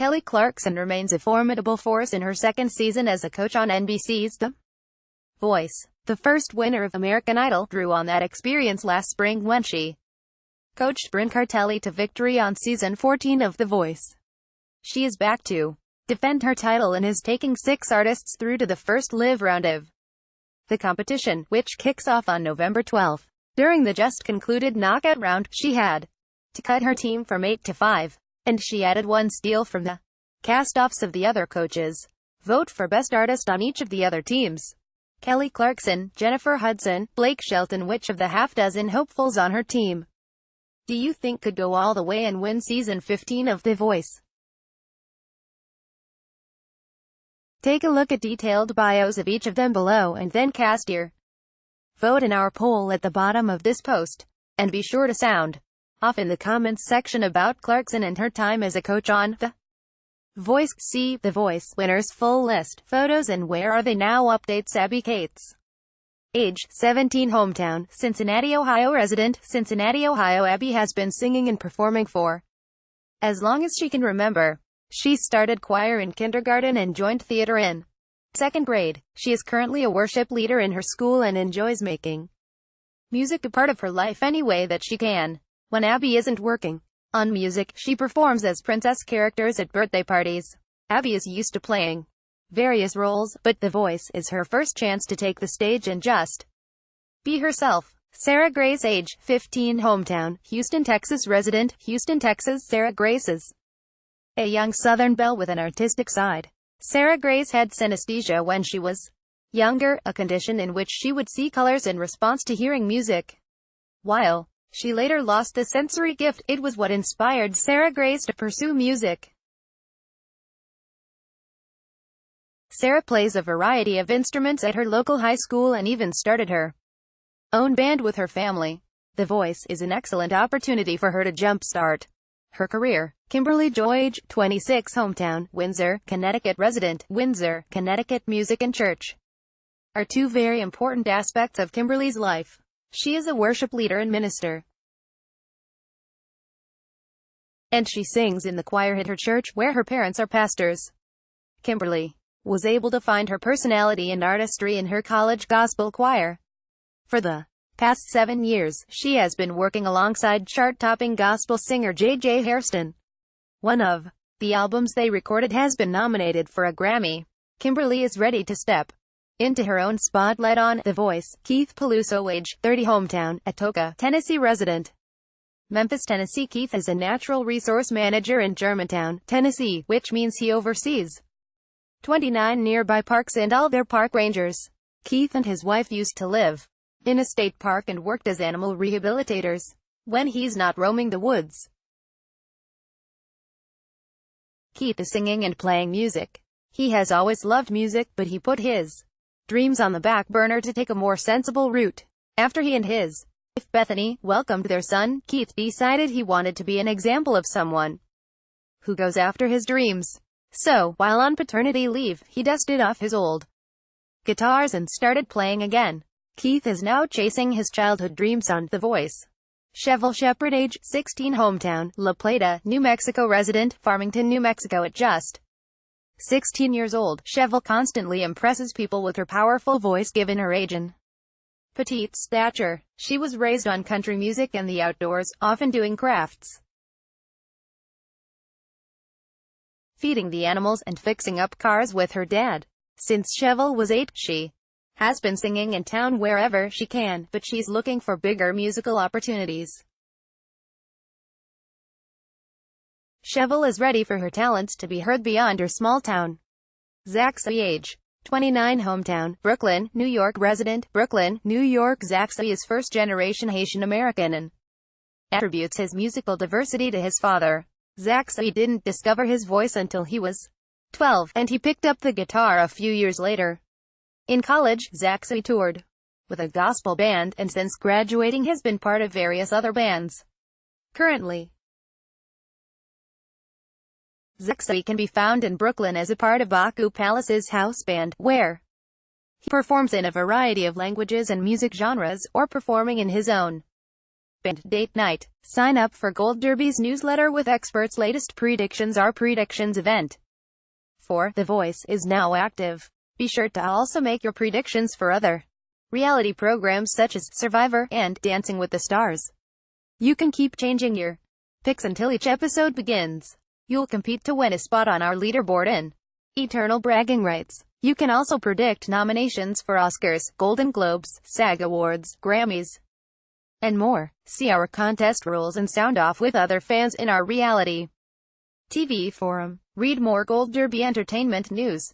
Kelly Clarkson remains a formidable force in her second season as a coach on NBC's The Voice. The first winner of American Idol drew on that experience last spring when she coached Brynn Cartelli to victory on season 14 of The Voice. She is back to defend her title and is taking 6 artists through to the first live round of the competition, which kicks off on November 12. During the just-concluded knockout round, she had to cut her team from 8 to 5, and she added one steal from the cast-offs of the other coaches. Vote for Best Artist on each of the other teams. Kelly Clarkson, Jennifer Hudson, Blake Shelton. Which of the half-dozen hopefuls on her team do you think could go all the way and win season 15 of The Voice? Take a look at detailed bios of each of them below and then cast your vote in our poll at the bottom of this post. And be sure to sound off in the comments section about Clarkson and her time as a coach on The Voice. See The Voice winners full list, photos and where are they now updates. Abby Cates. Age 17, hometown Cincinnati, Ohio, resident Cincinnati, Ohio. Abby has been singing and performing for as long as she can remember. She started choir in kindergarten and joined theater in 2nd grade. She is currently a worship leader in her school and enjoys making music a part of her life any way that she can. When Abby isn't working on music, she performs as princess characters at birthday parties. Abby is used to playing various roles, but The Voice is her first chance to take the stage and just be herself. Sarah Grace. Age 15, hometown Houston, Texas, resident Houston, Texas. Sarah Grace is a young Southern belle with an artistic side. Sarah Grace had synesthesia when she was younger, a condition in which she would see colors in response to hearing music. While she later lost the sensory gift, it was what inspired Sarah Grace to pursue music. Sarah plays a variety of instruments at her local high school and even started her own band with her family. The Voice is an excellent opportunity for her to jumpstart her career. Kimberly Joy. Age 26, hometown Windsor, Connecticut, resident Windsor, Connecticut. Music and church are two very important aspects of Kimberly's life. She is a worship leader and minister, and she sings in the choir at her church, where her parents are pastors. Kimberly was able to find her personality and artistry in her college gospel choir. For the past 7 years, she has been working alongside chart-topping gospel singer J.J. Hairston. One of the albums they recorded has been nominated for a Grammy. Kimberly is ready to step into her own spotlight on The Voice. Keith Peluso. Age 30, hometown Atoka, Tennessee, resident Memphis, Tennessee. Keith is a natural resource manager in Germantown, Tennessee, which means he oversees 29 nearby parks and all their park rangers. Keith and his wife used to live in a state park and worked as animal rehabilitators when he's not roaming the woods. Keith is singing and playing music. He has always loved music, but he put his dreams on the back burner to take a more sensible route. After he and his wife Bethany welcomed their son, Keith decided he wanted to be an example of someone who goes after his dreams. So, while on paternity leave, he dusted off his old guitars and started playing again. Keith is now chasing his childhood dreams on The Voice. Cheryl Shepard. Age 16, hometown La Plata, New Mexico, resident Farmington, New Mexico. At just 16 years old, Cheryl constantly impresses people with her powerful voice given her age and petite stature. She was raised on country music and the outdoors, often doing crafts, feeding the animals, and fixing up cars with her dad. Since Cheryl was 8, she has been singing in town wherever she can, but she's looking for bigger musical opportunities. Cheryl is ready for her talents to be heard beyond her small town. Zaxby. Age 29, hometown Brooklyn, New York, resident Brooklyn, New York. Zaxby is first-generation Haitian American and attributes his musical diversity to his father. Zaxby didn't discover his voice until he was 12, and he picked up the guitar a few years later. In college, Zaxby toured with a gospel band, and since graduating has been part of various other bands. Currently, Zaxby can be found in Brooklyn as a part of Baku Palace's house band, where he performs in a variety of languages and music genres, or performing in his own and date night. Sign up for Gold Derby's newsletter with experts' latest predictions. Our predictions event for The Voice is now active. Be sure to also make your predictions for other reality programs such as Survivor and Dancing with the Stars. You can keep changing your picks until each episode begins. You'll compete to win a spot on our leaderboard and eternal bragging rights. You can also predict nominations for Oscars, Golden Globes, SAG Awards, Grammys, and more. See our contest rules and sound off with other fans in our reality TV forum. Read more Gold Derby entertainment news.